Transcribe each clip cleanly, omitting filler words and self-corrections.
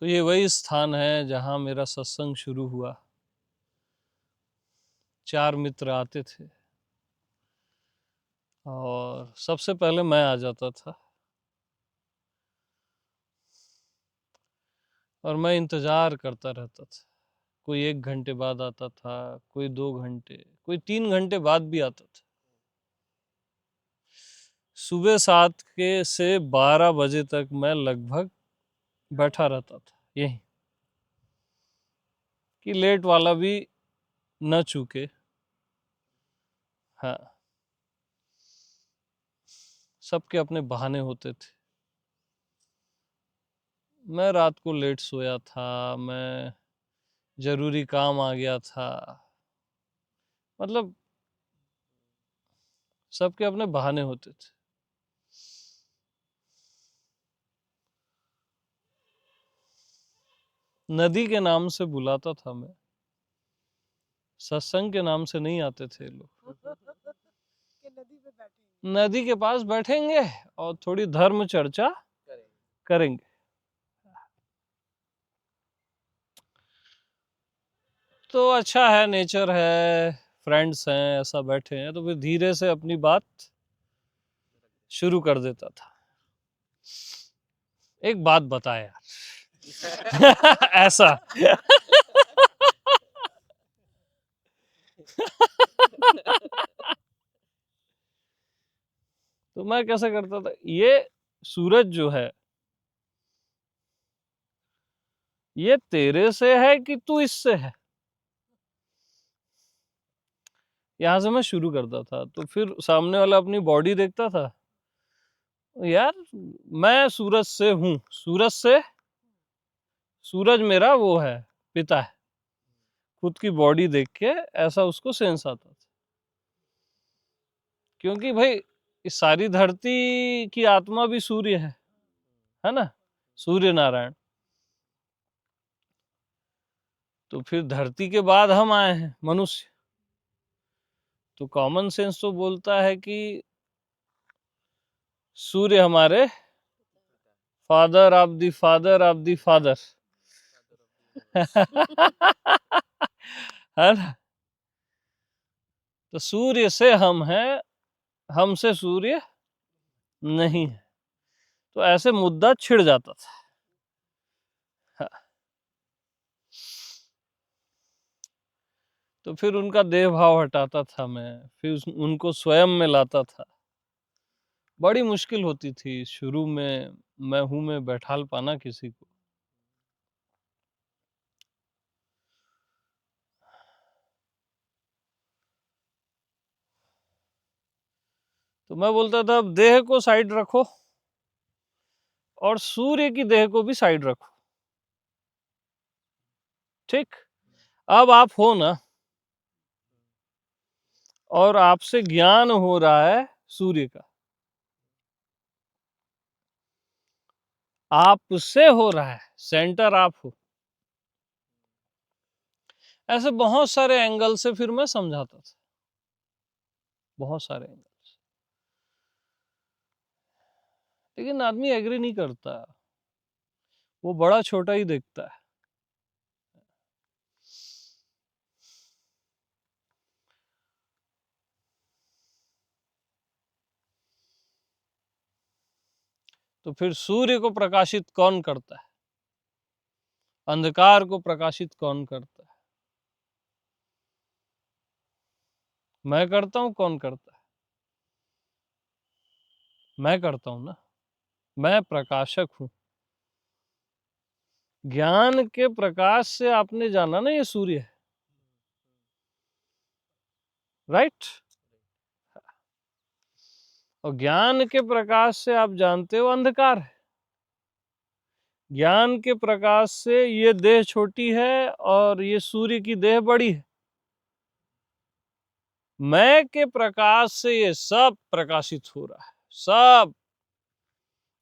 तो ये वही स्थान है जहाँ मेरा सत्संग शुरू हुआ। 4 मित्र आते थे और सबसे पहले मैं आ जाता था और मैं इंतज़ार करता रहता था। कोई 1 घंटे बाद आता था, कोई 2 घंटे, कोई 3 घंटे बाद भी आता था। सुबह 7 के से 12 बजे तक मैं लगभग बैठा रहता था यहीं, कि लेट वाला भी न चूके। हाँ, सबके अपने बहाने होते थे। मैं रात को लेट सोया था, मैं ज़रूरी काम आ गया था, मतलब सबके अपने बहाने होते थे। नदी के नाम से बुलाता था मैं, सत्संग के नाम से नहीं आते थे लोग। नदी के पास बैठेंगे और थोड़ी धर्म चर्चा करेंगे। तो अच्छा है, नेचर है, फ्रेंड्स हैं, ऐसा बैठे हैं, तो फिर धीरे से अपनी बात शुरू कर देता था। एक बात बता यार। ऐसा। तो मैं कैसे करता था, ये सूरज जो है ये तेरे से है कि तू इससे है, यहां से मैं शुरू करता था। तो फिर सामने वाला अपनी बॉडी देखता था, यार मैं सूरज से हूं, सूरज से, सूरज मेरा वो है, पिता है। खुद की बॉडी देख के ऐसा उसको सेंस आता था, क्योंकि भाई इस सारी धरती की आत्मा भी सूर्य है ना, सूर्य नारायण। तो फिर धरती के बाद हम आए हैं मनुष्य, तो कॉमन सेंस तो बोलता है कि सूर्य हमारे father of the father of the father. है ना। तो सूर्य से हम हैं, हमसे सूर्य नहीं है। तो ऐसे मुद्दा छिड़ जाता था। हाँ। तो फिर उनका देह भाव हटाता था मैं, फिर उनको स्वयं में लाता था। बड़ी मुश्किल होती थी शुरू में, मैं हूं में बैठाल पाना किसी को। तो मैं बोलता था अब देह को साइड रखो और सूर्य की देह को भी साइड रखो। ठीक, अब आप हो ना, और आपसे ज्ञान हो रहा है सूर्य का, आपसे हो रहा है, सेंटर आप हो। ऐसे बहुत सारे एंगल से फिर मैं समझाता था, बहुत सारे एंगल, लेकिन आदमी एग्री नहीं करता, वो बड़ा छोटा ही देखता है। तो फिर सूर्य को प्रकाशित कौन करता है, अंधकार को प्रकाशित कौन करता है? मैं करता हूं, कौन करता है? मैं करता हूं ना, मैं प्रकाशक हूं। ज्ञान के प्रकाश से आपने जाना ना ये सूर्य है, राइट। और ज्ञान के प्रकाश से आप जानते हो अंधकार है। ज्ञान के प्रकाश से ये देह छोटी है और ये सूर्य की देह बड़ी है। मैं के प्रकाश से ये सब प्रकाशित हो रहा है, सब,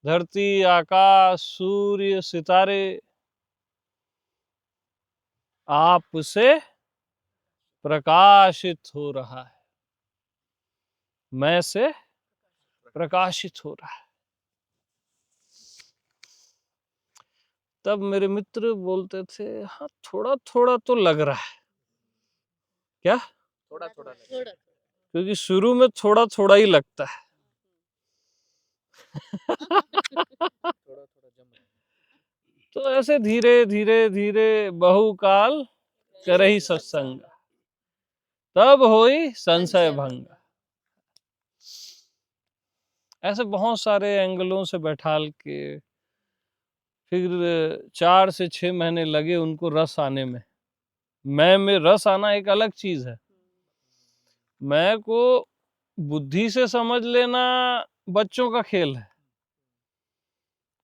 धरती, आकाश, सूर्य, सितारे, आपसे प्रकाशित हो रहा है, मैं से प्रकाशित हो रहा है। तब मेरे मित्र बोलते थे, हाँ थोड़ा थोड़ा तो लग रहा है। क्या? थोड़ा थोड़ा लग रहा क्योंकि शुरू में थोड़ा थोड़ा ही लगता है। थोड़ा थोड़ा जम रहा तो ऐसे धीरे धीरे धीरे बहुकाल करही सत्संग, तब होई संशय भंग। ऐसे बहुत सारे एंगलों से बैठाल के फिर 4 से 6 महीने लगे उनको रस आने में। मैं में रस आना एक अलग चीज है। मैं को बुद्धि से समझ लेना बच्चों का खेल है,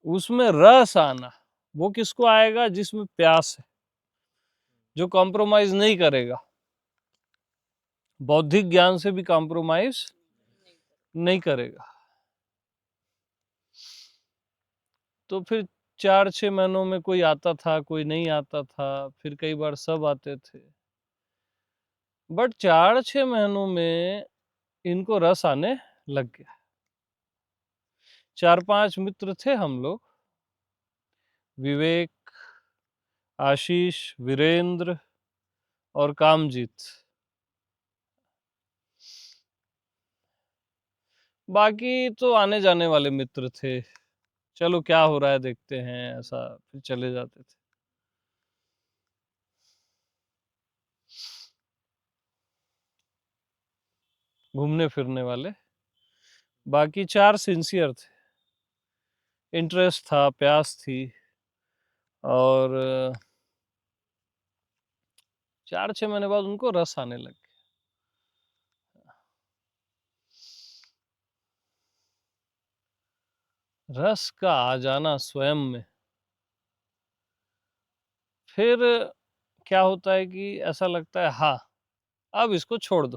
उसमें रस आना वो किसको आएगा? जिसमें प्यास है, जो कॉम्प्रोमाइज नहीं करेगा, बौद्धिक ज्ञान से भी कॉम्प्रोमाइज नहीं करेगा। तो फिर 4-6 महीनों में कोई आता था, कोई नहीं आता था, फिर कई बार सब आते थे। बट 4-6 महीनों में इनको रस आने लग गया। 4-5 मित्र थे हम लोग, विवेक, आशीष, वीरेंद्र और कामजीत। बाकी तो आने जाने वाले मित्र थे, चलो क्या हो रहा है देखते हैं, ऐसा फिर चले जाते थे। घूमने फिरने वाले। बाकी 4 सिंसियर थे, इंटरेस्ट था, प्यास थी, और 4-6 महीने बाद उनको रस आने लग गया। रस का आ जाना स्वयं में, फिर क्या होता है कि ऐसा लगता है हाँ अब इसको छोड़ दो,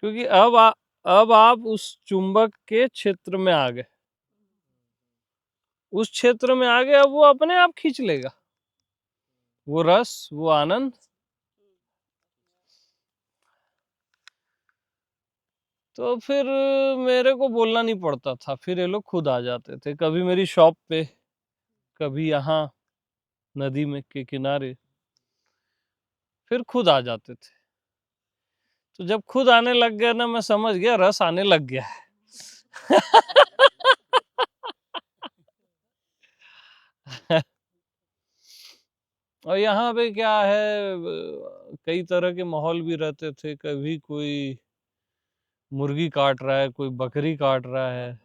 क्योंकि अब आप उस चुंबक के क्षेत्र में आ गए, उस क्षेत्र में आ गए, अब वो अपने आप खींच लेगा वो रस, वो आनंद। तो फिर मेरे को बोलना नहीं पड़ता था, फिर ये लोग खुद आ जाते थे, कभी मेरी शॉप पे, कभी यहाँ नदी में के किनारे, फिर खुद आ जाते थे। तो जब खुद आने लग गया ना, मैं समझ गया रस आने लग गया है। और यहाँ पे क्या है, कई तरह के माहौल भी रहते थे, कभी कोई मुर्गी काट रहा है, कोई बकरी काट रहा है।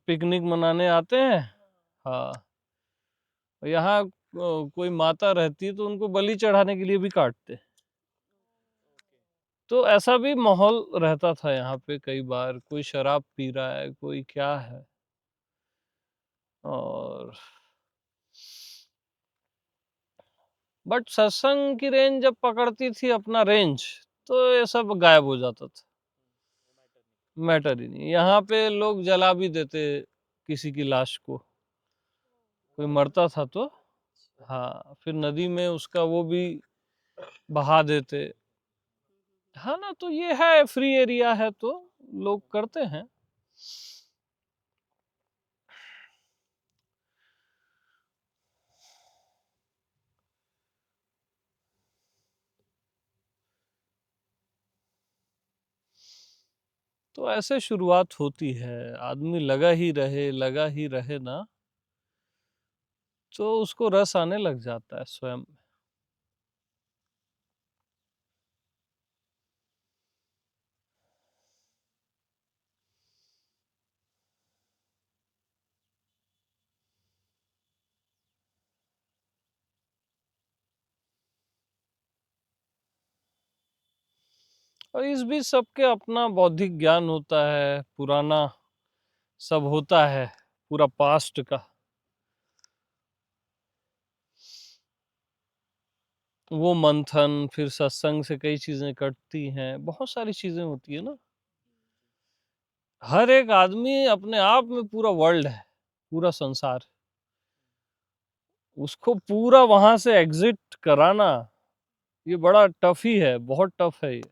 पिकनिक मनाने आते हैं, हाँ। यहाँ कोई माता रहती है तो उनको बलि चढ़ाने के लिए भी काटते। तो ऐसा भी माहौल रहता था यहाँ पे, कई बार कोई शराब पी रहा है, कोई क्या है। और बट सत्संग की रेंज जब पकड़ती थी अपना रेंज, तो ये सब गायब हो जाता था, मैटर ही नहीं। यहाँ पे लोग जला भी देते किसी की लाश को, कोई मरता था तो, हाँ, फिर नदी में उसका वो भी बहा देते। हाँ ना, तो ये है, फ्री एरिया है तो लोग करते हैं। तो ऐसे शुरुआत होती है, आदमी लगा ही रहे ना, तो उसको रस आने लग जाता है स्वयं में। और इस बीच सबके अपना बौद्धिक ज्ञान होता है, पुराना सब होता है, पूरा पास्ट का वो मंथन, फिर सत्संग से कई चीजें कटती हैं, बहुत सारी चीजें होती है ना। हर एक आदमी अपने आप में पूरा वर्ल्ड है, पूरा संसार। उसको पूरा वहां से एग्जिट कराना, ये बड़ा टफ ही है, बहुत टफ है ये।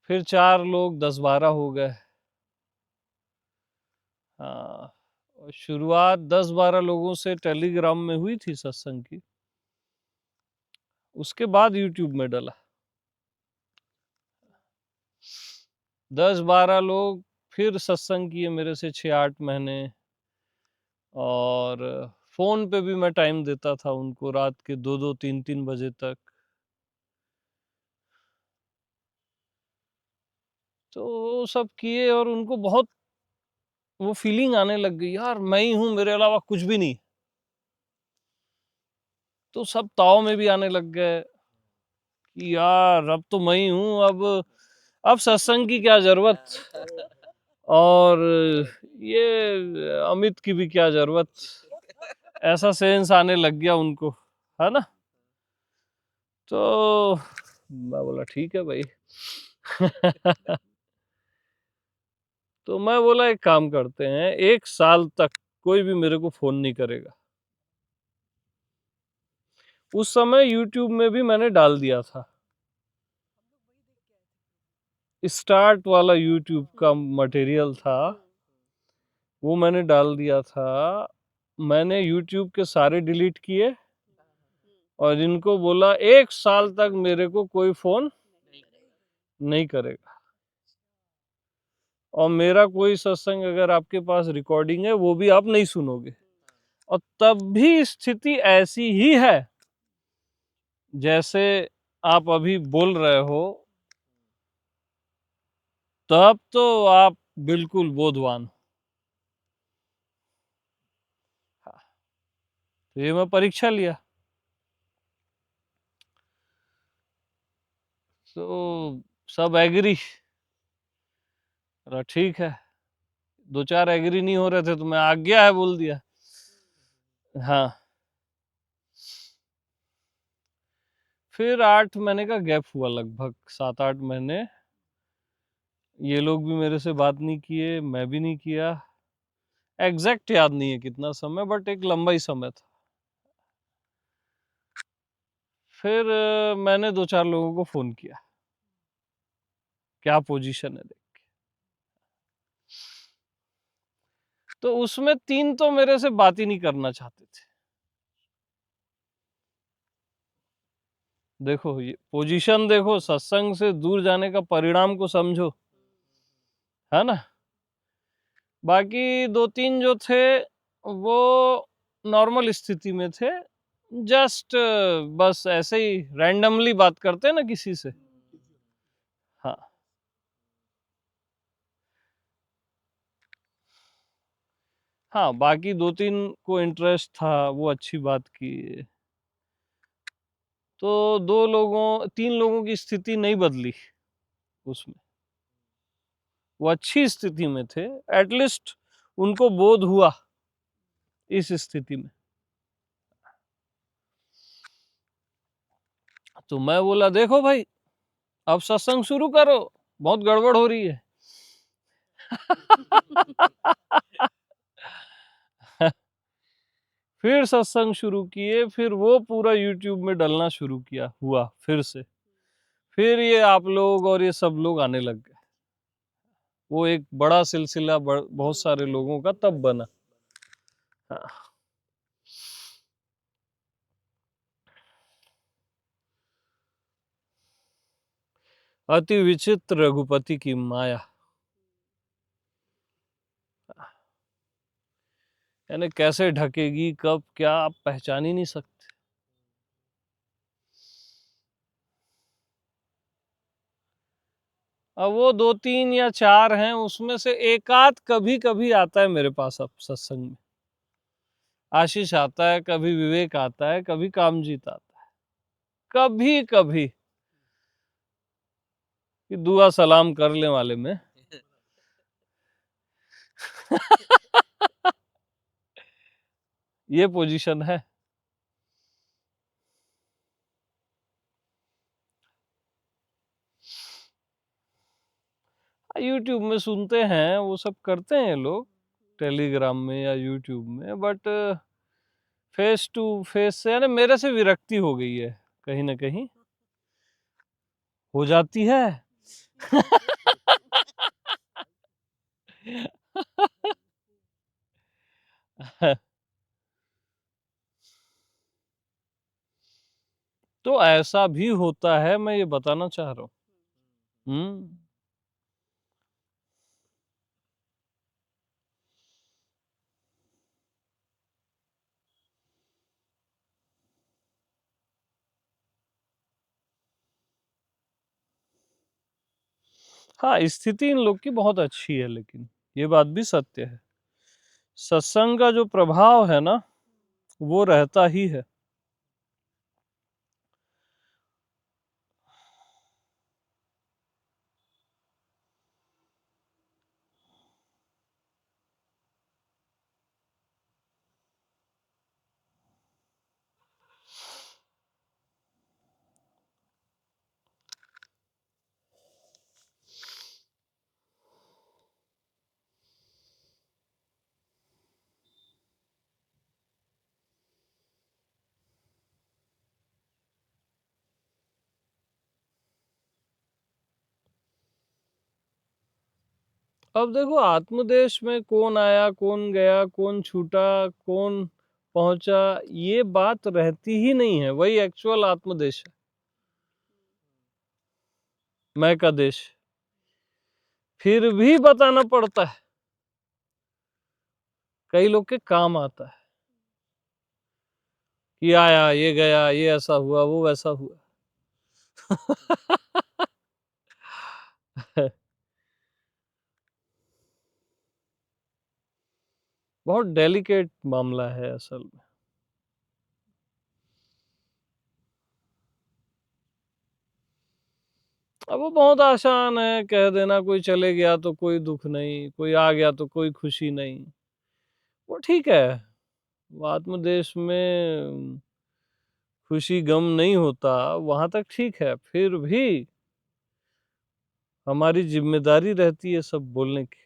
फिर 4 लोग 10-12 हो गए। हाँ, और शुरुआत 10-12 लोगों से टेलीग्राम में हुई थी सत्संग की। उसके बाद यूट्यूब में डला। 10-12 लोग फिर सत्संग किए मेरे से 6-8 महीने, और फ़ोन पे भी मैं टाइम देता था उनको रात के 2-2 3-3 बजे तक। तो वो सब किए और उनको बहुत वो फीलिंग आने लग गई, यार मैं ही हूँ, मेरे अलावा कुछ भी नहीं। तो सब ताव में भी आने लग गए कि यार अब तो मैं ही हूँ, अब सत्संग की क्या ज़रूरत, और ये अमित की भी क्या ज़रूरत, ऐसा सेंस आने लग गया उनको, है ना? तो मैं बोला ठीक है भाई। तो मैं बोला एक काम करते हैं, 1 साल तक कोई भी मेरे को फ़ोन नहीं करेगा। उस समय यूट्यूब में भी मैंने डाल दिया था। स्टार्ट वाला यूट्यूब का मटेरियल था, वो मैंने डाल दिया था। मैंने यूट्यूब के सारे डिलीट किए और इनको बोला 1 साल तक मेरे को कोई फ़ोन नहीं करेगा। और मेरा कोई सत्संग अगर आपके पास रिकॉर्डिंग है, वो भी आप नहीं सुनोगे। और तब भी स्थिति ऐसी ही है, जैसे आप अभी बोल रहे हो, तब तो आप बिल्कुल बोधवान हो। हाँ, तो ये मैं परीक्षा लिया। तो सब एग्री, ठीक है। 2-4 एग्री नहीं हो रहे थे तो मैं आज्ञा है बोल दिया। हाँ, फिर 8 महीने का गैप हुआ, लगभग 7-8 महीने। ये लोग भी मेरे से बात नहीं किए, मैं भी नहीं किया। एग्जैक्ट याद नहीं है कितना समय, बट एक लंबा ही समय था। फिर मैंने 2-4 लोगों को फोन किया, क्या पोजीशन है देख के। तो उसमें 3 तो मेरे से बात ही नहीं करना चाहते थे। देखो ये पोजीशन, देखो सत्संग से दूर जाने का परिणाम को समझो, है ना? बाकी 2-3 जो थे वो नॉर्मल स्थिति में थे, जस्ट बस ऐसे ही रैंडमली बात करते हैं ना किसी से। हाँ, हाँ, बाकी 2-3 को इंटरेस्ट था, वो अच्छी बात की। तो 3 लोगों की स्थिति नहीं बदली उसमें, वो अच्छी स्थिति में थे, एटलीस्ट उनको बोध हुआ इस स्थिति में। तो मैं बोला देखो भाई, अब सत्संग शुरू करो, बहुत गड़बड़ हो रही है। फिर सत्संग शुरू किए, फिर वो पूरा यूट्यूब में डलना शुरू किया हुआ फिर से। फिर ये आप लोग और ये सब लोग आने लग गए। वो एक बड़ा सिलसिला बहुत सारे लोगों का तब बना। हाँ। अति विचित्र रघुपति की माया, यानी कैसे ढकेगी, कब क्या, आप पहचान ही नहीं सकते। अब वो 2-3 या 4 हैं, उसमें से एक आध कभी कभी आता है मेरे पास अब सत्संग में। आशीष आता है, कभी विवेक आता है, कभी कामजीत आता है, कभी कभी कि दुआ सलाम करने वाले में। ये पोजीशन है। यूट्यूब में सुनते हैं, वो सब करते हैं लोग टेलीग्राम में या यूट्यूब में, बट फेस टू फेस से यानी मेरे से विरक्ति हो गई है, कहीं ना कहीं हो जाती है। तो ऐसा भी होता है, मैं ये बताना चाह रहा हूँ। हुँ। हाँ, स्थिति इन लोग की बहुत अच्छी है लेकिन, ये बात भी सत्य है। सत्संग का जो प्रभाव है ना, वो रहता ही है। अब देखो आत्मदेश में कौन आया, कौन गया, कौन छूटा, कौन पहुंचा, ये बात रहती ही नहीं है। वही एक्चुअल आत्मदेश है, मैं का देश। फिर भी बताना पड़ता है, कई लोग के काम आता है कि आया, ये गया, ये ऐसा हुआ, वो वैसा हुआ। बहुत डेलिकेट मामला है असल में। अब वो बहुत आसान है कह देना, कोई चले गया तो कोई दुख नहीं, कोई आ गया तो कोई खुशी नहीं। वो ठीक है, वो आत्मदेश में खुशी गम नहीं होता, वहां तक ठीक है। फिर भी हमारी जिम्मेदारी रहती है सब बोलने की।